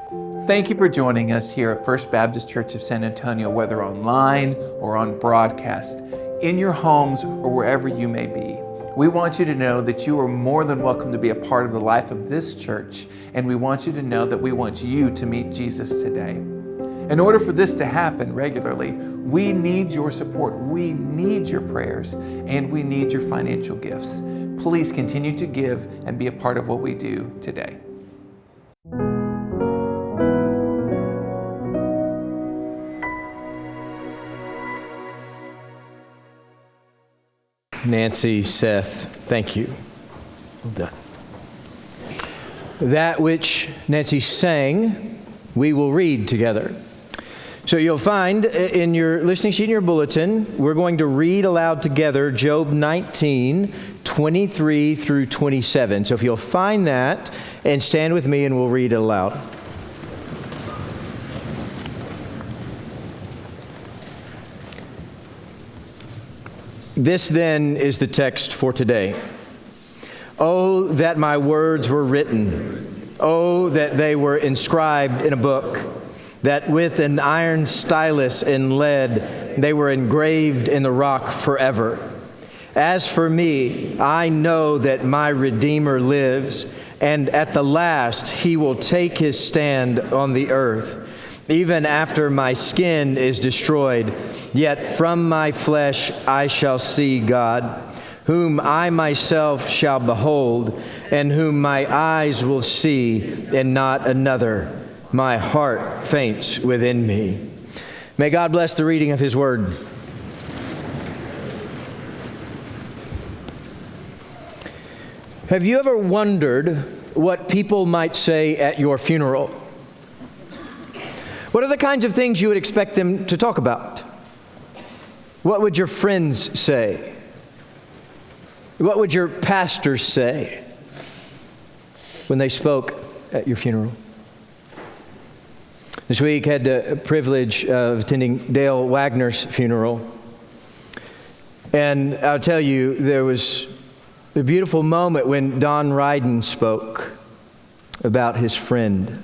Thank you for joining us here at First Baptist Church of San Antonio, whether online or on broadcast, in your homes or wherever you may be. We want you to know that you are more than welcome to be a part of the life of this church, and we want you to know that we want you to meet Jesus today. In order for this to happen regularly, we need your support, we need your prayers, and we need your financial gifts. Please continue to give and be a part of what we do today. Nancy, Seth, thank you. Well done. That which Nancy sang, we will read together. So you'll find in your listening sheet in your bulletin, we're going to read aloud together Job 19, 23 through 27. So if you'll find that and stand with me and we'll read it aloud. This then is the text for today. Oh, that my words were written. Oh, that they were inscribed in a book, that with an iron stylus and lead they were engraved in the rock forever. As for me, I know that my Redeemer lives, and at the last he will take his stand on the earth. Even after my skin is destroyed, yet from my flesh I shall see God, whom I myself shall behold, and whom my eyes will see, and not another. My heart faints within me. May God bless the reading of His Word. Have you ever wondered what people might say at your funeral? What are the kinds of things you would expect them to talk about? What would your friends say? What would your pastors say when they spoke at your funeral? This week I had the privilege of attending Dale Wagner's funeral. And I'll tell you, there was a beautiful moment when Don Ryden spoke about his friend.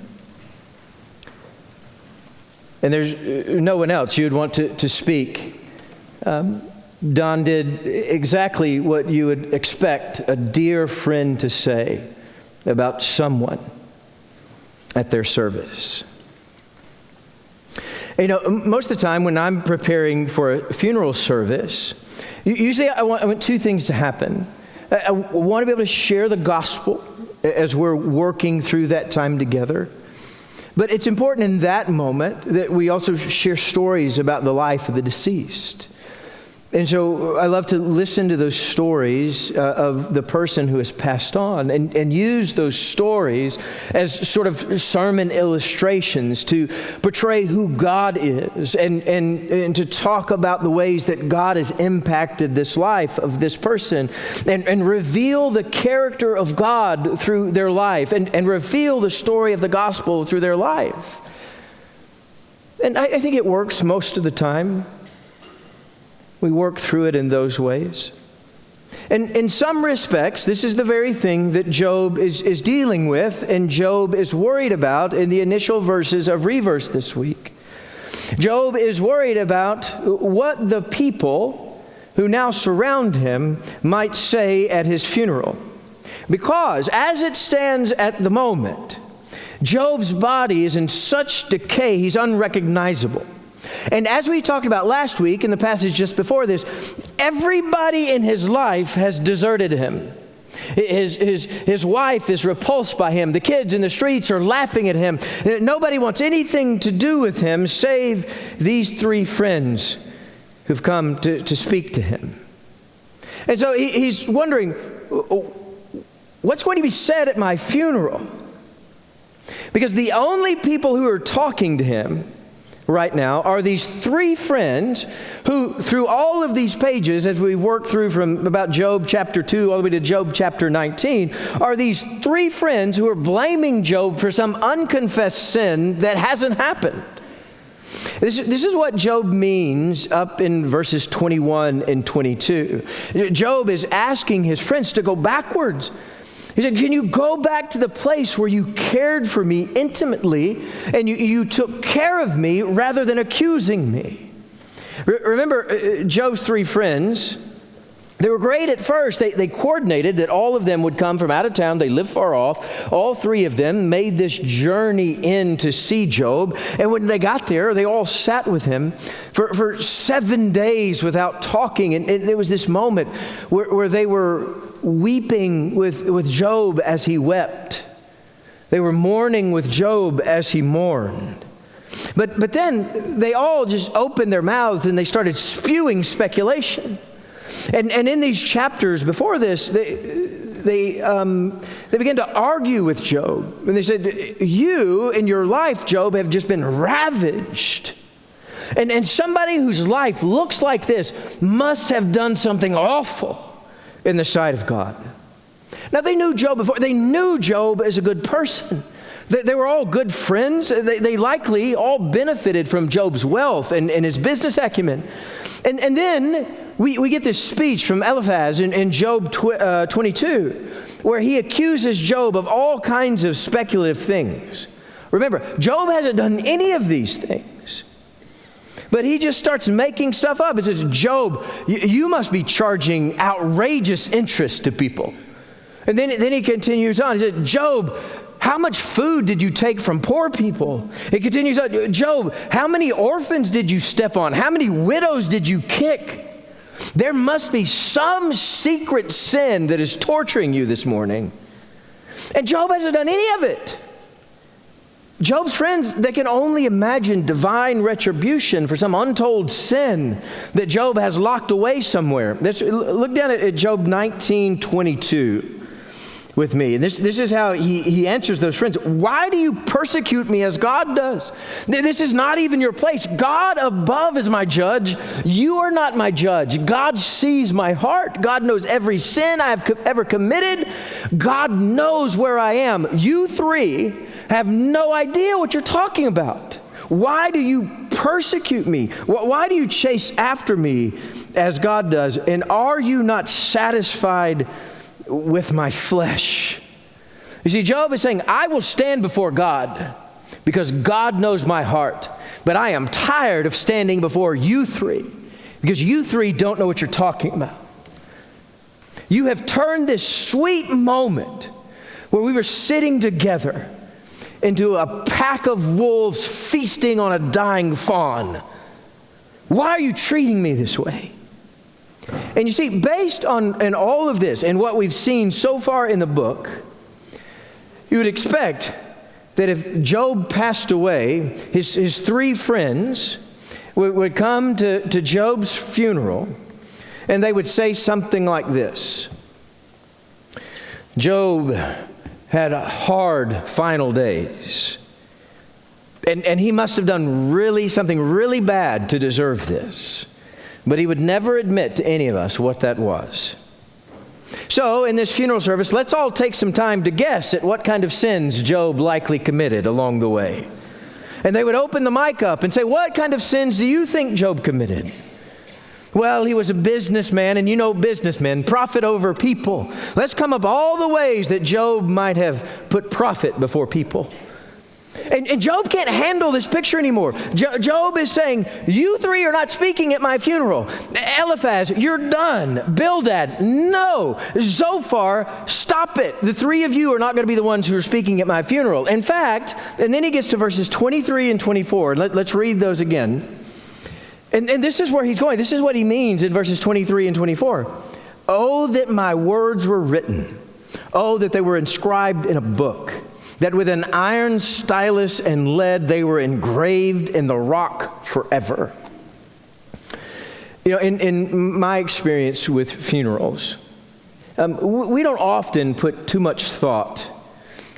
And there's no one else you would want to speak. Don did exactly what you would expect a dear friend to say about someone at their service. You know, most of the time when I'm preparing for a funeral service, usually I want two things to happen. I want to be able to share the gospel as we're working through that time together. But it's important in that moment that we also share stories about the life of the deceased. And so I love to listen to those stories of the person who has passed on and use those stories as sort of sermon illustrations to portray who God is and to talk about the ways that God has impacted this life of this person and reveal the character of God through their life and reveal the story of the gospel through their life. And I think it works most of the time. We work through it in those ways. And in some respects, this is the very thing that Job is dealing with and Job is worried about in the initial verses of Reverse this week. Job is worried about what the people who now surround him might say at his funeral. Because as it stands at the moment, Job's body is in such decay, he's unrecognizable. And as we talked about last week in the passage just before this, everybody in his life has deserted him. His wife is repulsed by him. The kids in the streets are laughing at him. Nobody wants anything to do with him save these three friends who've come to speak to him. And so he's wondering, what's going to be said at my funeral? Because the only people who are talking to him right now are these three friends who, through all of these pages, as we work through from about Job chapter 2 all the way to Job chapter 19, are these three friends who are blaming Job for some unconfessed sin that hasn't happened. This is what Job means up in verses 21 and 22. Job is asking his friends to go backwards. He said, can you go back to the place where you cared for me intimately and you took care of me rather than accusing me? Remember Job's three friends. They were great at first. They coordinated that all of them would come from out of town. They lived far off. All three of them made this journey in to see Job. And when they got there, they all sat with him for 7 days without talking. And there was this moment where they were weeping with Job as he wept. They were mourning with Job as he mourned. But then they all just opened their mouths and they started spewing speculation. And in these chapters before this, they began to argue with Job. And they said, you in your life, Job, have just been ravaged. And somebody whose life looks like this must have done something awful in the sight of God. Now, they knew Job before. They knew Job as a good person. They were all good friends. They likely all benefited from Job's wealth and his business acumen. And then we get this speech from Eliphaz in Job 22, where he accuses Job of all kinds of speculative things. Remember, Job hasn't done any of these things. But he just starts making stuff up. He says, Job, you must be charging outrageous interest to people. And then he continues on. He said, Job, how much food did you take from poor people? It continues on. Job, how many orphans did you step on? How many widows did you kick? There must be some secret sin that is torturing you this morning. And Job hasn't done any of it. Job's friends, they can only imagine divine retribution for some untold sin that Job has locked away somewhere. Look down at Job 19:22 with me. And this is how he answers those friends. Why do you persecute me as God does? This is not even your place. God above is my judge. You are not my judge. God sees my heart. God knows every sin I have ever committed. God knows where I am. You three have no idea what you're talking about. Why do you persecute me? Why do you chase after me as God does? And are you not satisfied with my flesh? You see, Job is saying, I will stand before God because God knows my heart. But I am tired of standing before you three because you three don't know what you're talking about. You have turned this sweet moment where we were sitting together into a pack of wolves feasting on a dying fawn. Why are you treating me this way? And you see, based on all of this and what we've seen so far in the book, you would expect that if Job passed away, his three friends would come to Job's funeral and they would say something like this. Job had hard final days. And he must have done something really bad to deserve this. But he would never admit to any of us what that was. So in this funeral service, let's all take some time to guess at what kind of sins Job likely committed along the way. And they would open the mic up and say, what kind of sins do you think Job committed? Well, he was a businessman, and you know businessmen, profit over people. Let's come up all the ways that Job might have put profit before people. And Job can't handle this picture anymore. Job is saying, you three are not speaking at my funeral. Eliphaz, you're done. Bildad, no. Zophar, stop it. The three of you are not going to be the ones who are speaking at my funeral. In fact, and then he gets to verses 23 and 24. Let's read those again. And this is where he's going. This is what he means in verses 23 and 24. Oh, that my words were written. Oh, that they were inscribed in a book. That with an iron stylus and lead they were engraved in the rock forever. You know, in my experience with funerals, we don't often put too much thought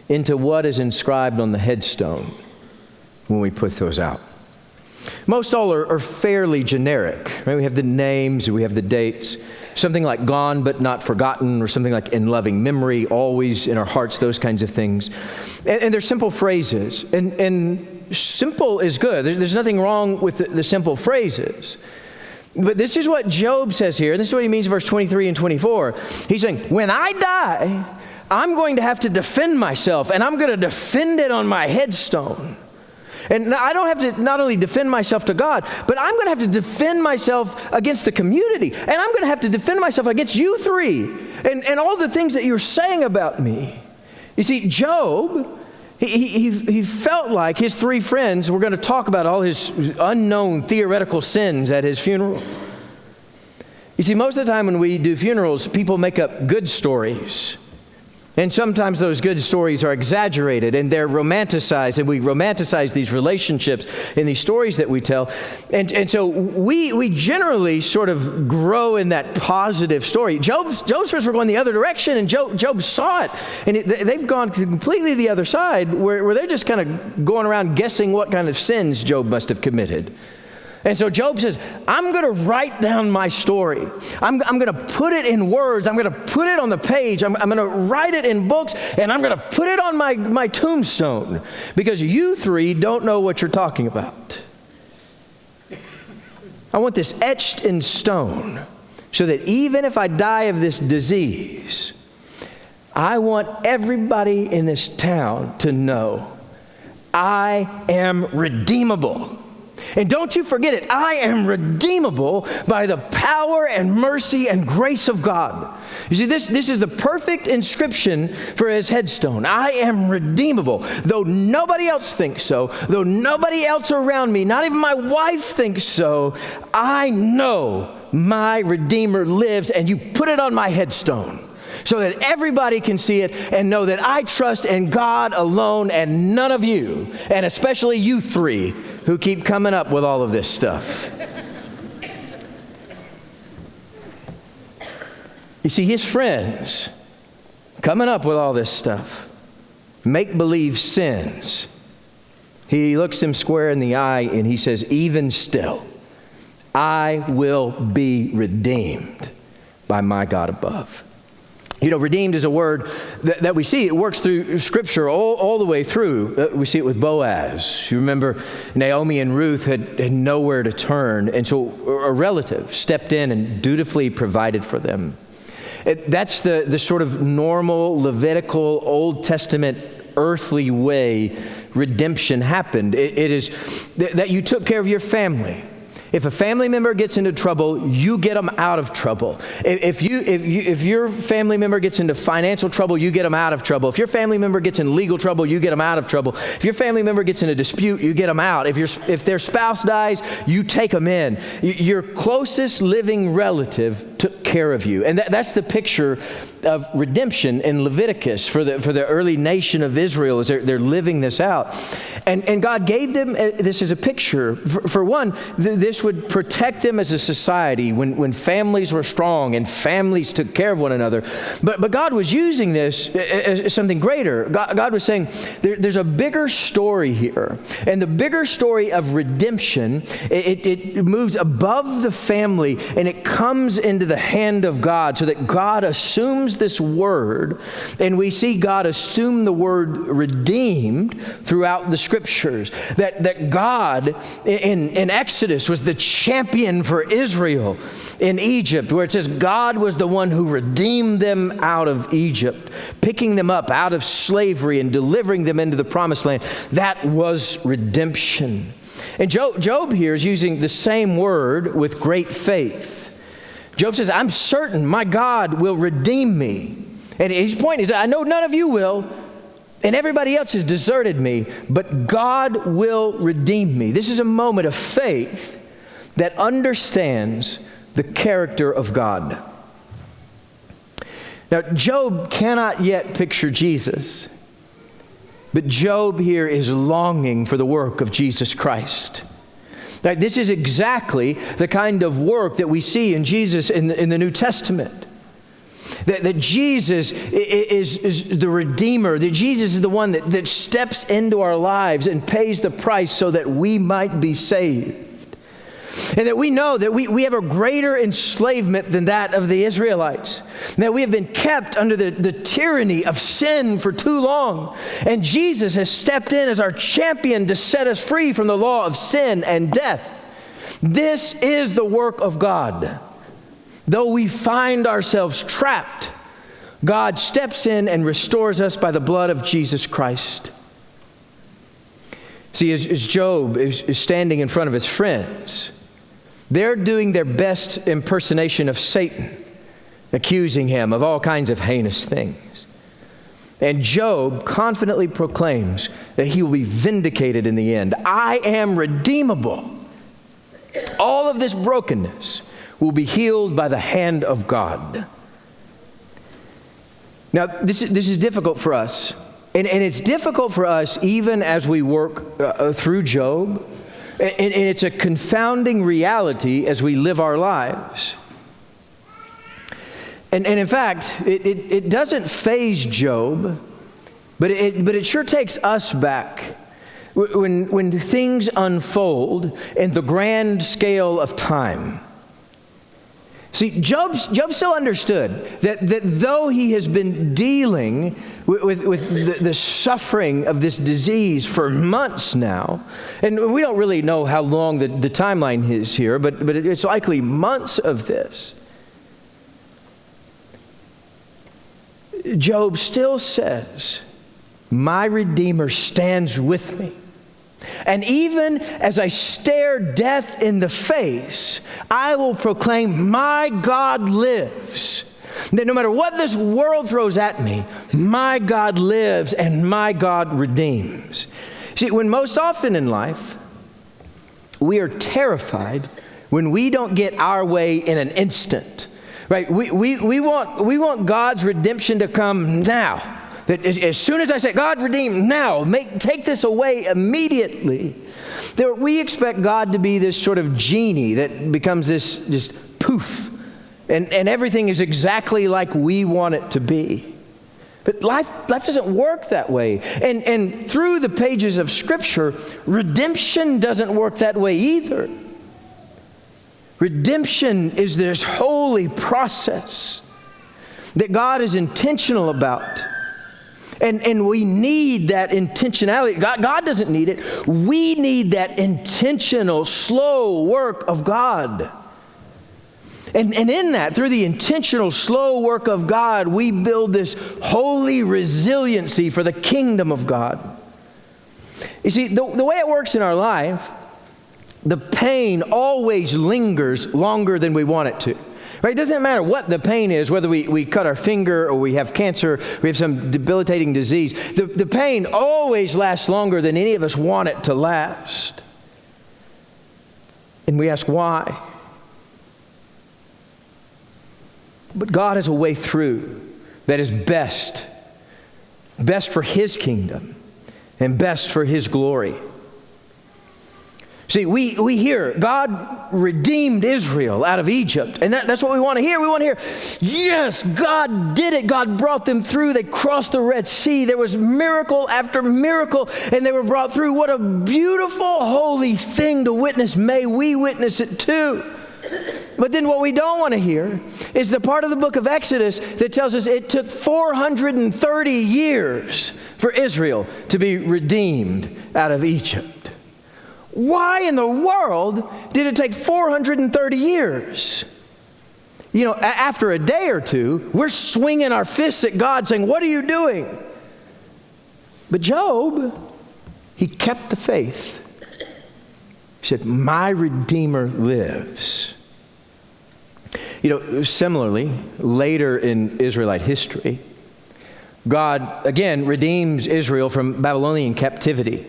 into what is inscribed on the headstone when we put those out. Most all are fairly generic. Right? We have the names, we have the dates, something like gone but not forgotten, or something like in loving memory, always in our hearts, those kinds of things. And they're simple phrases. And simple is good. There's nothing wrong with the simple phrases. But this is what Job says here, and this is what he means in verse 23 and 24. He's saying, when I die, I'm going to have to defend myself, and I'm going to defend it on my headstone. And I don't have to not only defend myself to God, but I'm going to have to defend myself against the community. And I'm going to have to defend myself against you three and all the things that you're saying about me. You see, Job, he felt like his three friends were going to talk about all his unknown theoretical sins at his funeral. You see, most of the time when we do funerals, people make up good stories. And sometimes those good stories are exaggerated and they're romanticized, and we romanticize these relationships in these stories that we tell. And so we generally sort of grow in that positive story. Job's friends were going the other direction, and Job saw it. And they've gone completely the other side where they're just kind of going around guessing what kind of sins Job must have committed. And so Job says, I'm going to write down my story. I'm going to put it in words. I'm going to put it on the page. I'm going to write it in books, and I'm going to put it on my tombstone, because you three don't know what you're talking about. I want this etched in stone so that even if I die of this disease, I want everybody in this town to know I am redeemable. And don't you forget it, I am redeemable by the power and mercy and grace of God. You see, this is the perfect inscription for his headstone. I am redeemable. Though nobody else thinks so, though nobody else around me, not even my wife thinks so, I know my Redeemer lives, and you put it on my headstone so that everybody can see it and know that I trust in God alone and none of you, and especially you three who keep coming up with all of this stuff. You see, his friends coming up with all this stuff, make-believe sins. He looks him square in the eye and he says, even still, I will be redeemed by my God above. You know, redeemed is a word that we see. It works through Scripture all the way through. We see it with Boaz. You remember Naomi and Ruth had nowhere to turn, and so a relative stepped in and dutifully provided for them. That's the sort of normal Levitical Old Testament earthly way redemption happened. It is that you took care of your family. If a family member gets into trouble, you get them out of trouble. If your family member gets into financial trouble, you get them out of trouble. If your family member gets in legal trouble, you get them out of trouble. If your family member gets in a dispute, you get them out. If their spouse dies, you take them in. Your closest living relative took care of you. And that's the picture of redemption in Leviticus for the early nation of Israel as they're living this out. And God gave them this as a picture. For one, this would protect them as a society when families were strong and families took care of one another. But God was using this as something greater. God was saying there's a bigger story here. And the bigger story of redemption, it moves above the family and it comes into the hand of God, so that God assumes this word, and we see God assume the word redeemed throughout the Scriptures. That God in Exodus was the champion for Israel in Egypt, where it says God was the one who redeemed them out of Egypt, picking them up out of slavery and delivering them into the promised land. That was redemption. And Job here is using the same word with great faith. Job says, I'm certain my God will redeem me. And his point is, I know none of you will, and everybody else has deserted me, but God will redeem me. This is a moment of faith that understands the character of God. Now, Job cannot yet picture Jesus, but Job here is longing for the work of Jesus Christ. Now, this is exactly the kind of work that we see in Jesus in the New Testament. That Jesus is the Redeemer, that Jesus is the one that steps into our lives and pays the price so that we might be saved. And that we know that we have a greater enslavement than that of the Israelites. That we have been kept under the tyranny of sin for too long. And Jesus has stepped in as our champion to set us free from the law of sin and death. This is the work of God. Though we find ourselves trapped, God steps in and restores us by the blood of Jesus Christ. See, as Job is standing in front of his friends, they're doing their best impersonation of Satan, accusing him of all kinds of heinous things. And Job confidently proclaims that he will be vindicated in the end. I am redeemable. All of this brokenness will be healed by the hand of God. Now, this is difficult for us. And it's difficult for us even as we work through Job. And it's a confounding reality as we live our lives. And in fact, it doesn't faze Job, but it sure takes us back when things unfold in the grand scale of time. See, Job still understood that though he has been dealing with the suffering of this disease for months now, and we don't really know how long the timeline is here, but it's likely months of this, Job still says, my Redeemer stands with me. And even as I stare death in the face, I will proclaim, my God lives. That no matter what this world throws at me, my God lives and my God redeems. See, when most often in life, we are terrified when we don't get our way in an instant. Right? We want God's redemption to come now. That as soon as I say, God redeem now, take this away immediately. We expect God to be this sort of genie that becomes this just poof. And everything is exactly like we want it to be. But life doesn't work that way. And through the pages of Scripture, redemption doesn't work that way either. Redemption is this holy process that God is intentional about. And we need that intentionality. God doesn't need it. We need that intentional, slow work of God. And in that, through the intentional, slow work of God, we build this holy resiliency for the kingdom of God. You see, the way it works in our life, the pain always lingers longer than we want it to. Right? It doesn't matter what the pain is, whether we cut our finger or we have cancer, we have some debilitating disease. The pain always lasts longer than any of us want it to last. And we ask why? But God has a way through that is best for His kingdom and best for His glory. See, we hear God redeemed Israel out of Egypt, and that's what we want to hear. We want to hear, yes, God did it. God brought them through. They crossed the Red Sea. There was miracle after miracle, and they were brought through. What a beautiful, holy thing to witness. May we witness it too. But then what we don't want to hear is the part of the book of Exodus that tells us it took 430 years for Israel to be redeemed out of Egypt. Why in the world did it take 430 years? You know, after a day or two, we're swinging our fists at God saying, what are you doing? But Job, he kept the faith. He said, my Redeemer lives. You know, similarly, later in Israelite history, God, again, redeems Israel from Babylonian captivity.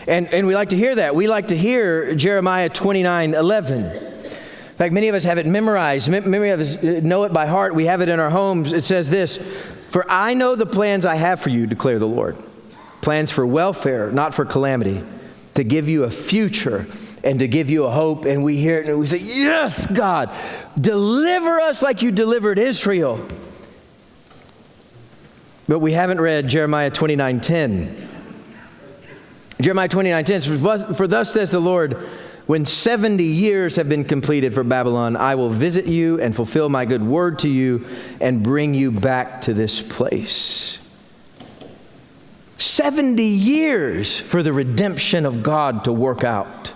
And we like to hear that. We like to hear Jeremiah 29:11. In fact, many of us have it memorized. Many of us know it by heart. We have it in our homes. It says this, for I know the plans I have for you, declare the Lord. Plans for welfare, not for calamity, to give you a future and to give you a hope. And we hear it and we say, yes, God, deliver us like you delivered Israel. But we haven't read Jeremiah 29:10. Jeremiah 29:10 says, for thus says the Lord, when 70 years have been completed for Babylon, I will visit you and fulfill my good word to you and bring you back to this place. 70 years for the redemption of God to work out.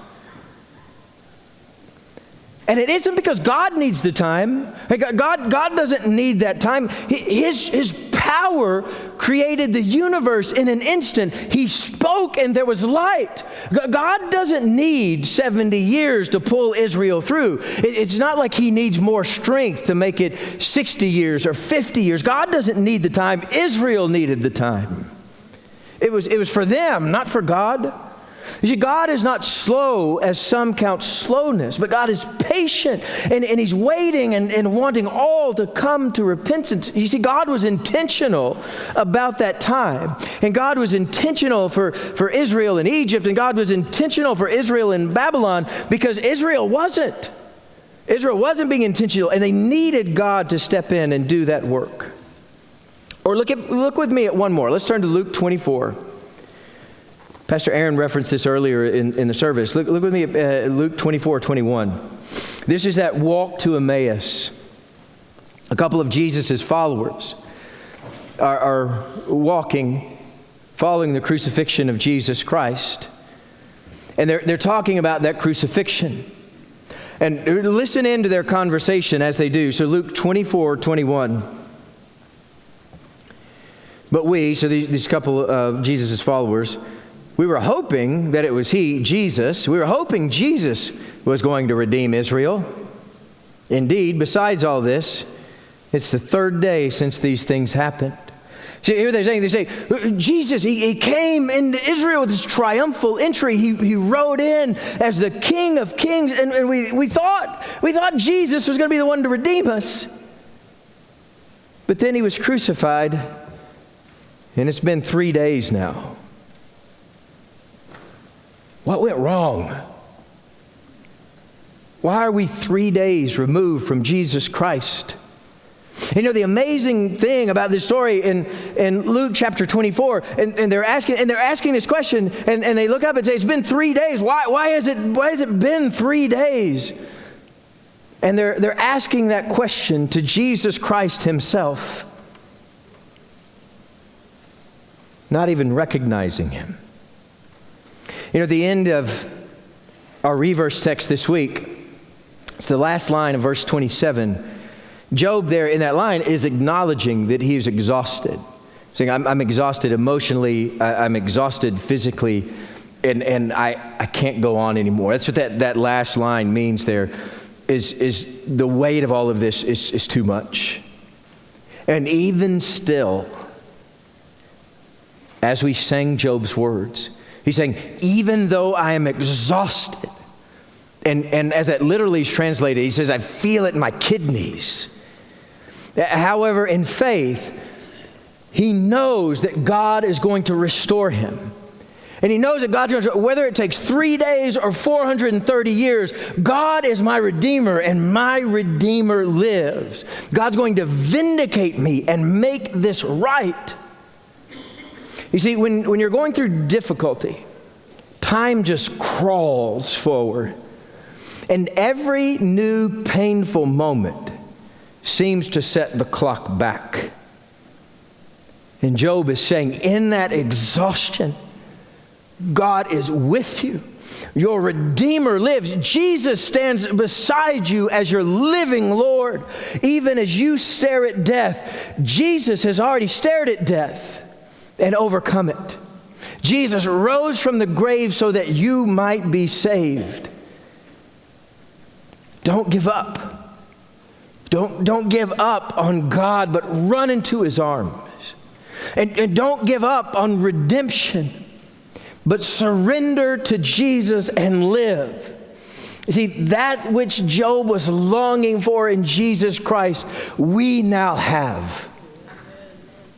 And it isn't because God needs the time. God doesn't need that time. His power created the universe in an instant. He spoke and there was light. God doesn't need 70 years to pull Israel through. It's not like he needs more strength to make it 60 years or 50 years. God doesn't need the time. Israel needed the time. It was for them, not for God. You see, God is not slow as some count slowness, but God is patient, and He's waiting and wanting all to come to repentance. You see, God was intentional about that time, and God was intentional for Israel in Egypt, and God was intentional for Israel in Babylon, because Israel wasn't. Israel wasn't being intentional, and they needed God to step in and do that work. Or look with me at one more. Let's turn to Luke 24. Pastor Aaron referenced this earlier in the service. Look with me at Luke 24:21. This is that walk to Emmaus. A couple of Jesus' followers are walking, following the crucifixion of Jesus Christ. And they're talking about that crucifixion. And listen into their conversation as they do. So Luke 24:21. But we, so these couple of Jesus' followers, we were hoping that it was he, Jesus. We were hoping Jesus was going to redeem Israel. Indeed, besides all this, it's the third day since these things happened. See, here they say, Jesus, he came into Israel with this triumphal entry. He rode in as the King of Kings, and we thought Jesus was going to be the one to redeem us. But then he was crucified, and it's been 3 days now. What went wrong? Why are we 3 days removed from Jesus Christ? You know, the amazing thing about this story in Luke chapter 24, and they're asking this question, and they look up and say, it's been 3 days. Why has it been 3 days? And they're asking that question to Jesus Christ himself, not even recognizing him. You know, at the end of our reverse text this week, it's the last line of verse 27. Job there in that line is acknowledging that he is exhausted. Saying, I'm exhausted emotionally, I'm exhausted physically, and I can't go on anymore. That's what that last line means there, is the weight of all of this is too much. And even still, as we sang Job's words, he's saying, even though I am exhausted, and as that literally is translated, he says, I feel it in my kidneys. However, in faith, he knows that God is going to restore him. And he knows that God's going to, whether it takes 3 days or 430 years, God is my Redeemer, and my Redeemer lives. God's going to vindicate me and make this right. You see, when you're going through difficulty, time just crawls forward. And every new painful moment seems to set the clock back. And Job is saying, in that exhaustion, God is with you. Your Redeemer lives. Jesus stands beside you as your living Lord. Even as you stare at death, Jesus has already stared at death and overcome it. Jesus rose from the grave so that you might be saved. Don't give up. Don't give up on God, but run into his arms. And don't give up on redemption, but surrender to Jesus and live. You see, that which Job was longing for in Jesus Christ, we now have.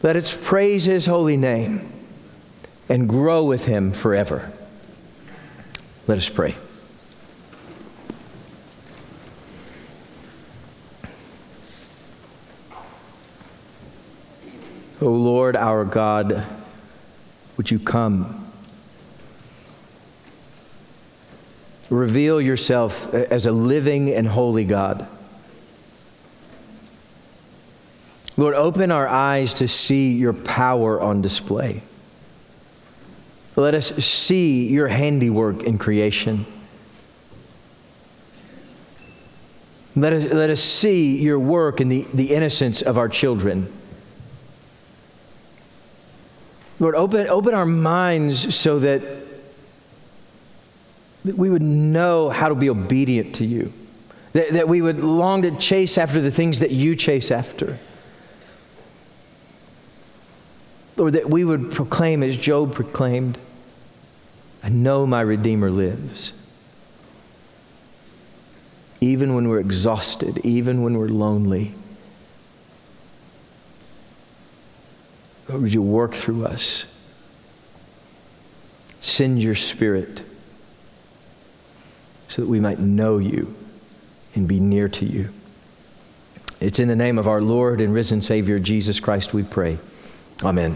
Let us praise his holy name and grow with him forever. Let us pray. O Lord, our God, would you come? Reveal yourself as a living and holy God. Lord, open our eyes to see your power on display. Let us see your handiwork in creation. Let us see your work in the innocence of our children. Lord, open our minds so that we would know how to be obedient to you. That we would long to chase after the things that you chase after. Lord, that we would proclaim as Job proclaimed, I know my Redeemer lives. Even when we're exhausted, even when we're lonely. Lord, would you work through us? Send your Spirit so that we might know you and be near to you. It's in the name of our Lord and risen Savior, Jesus Christ, we pray. Amen.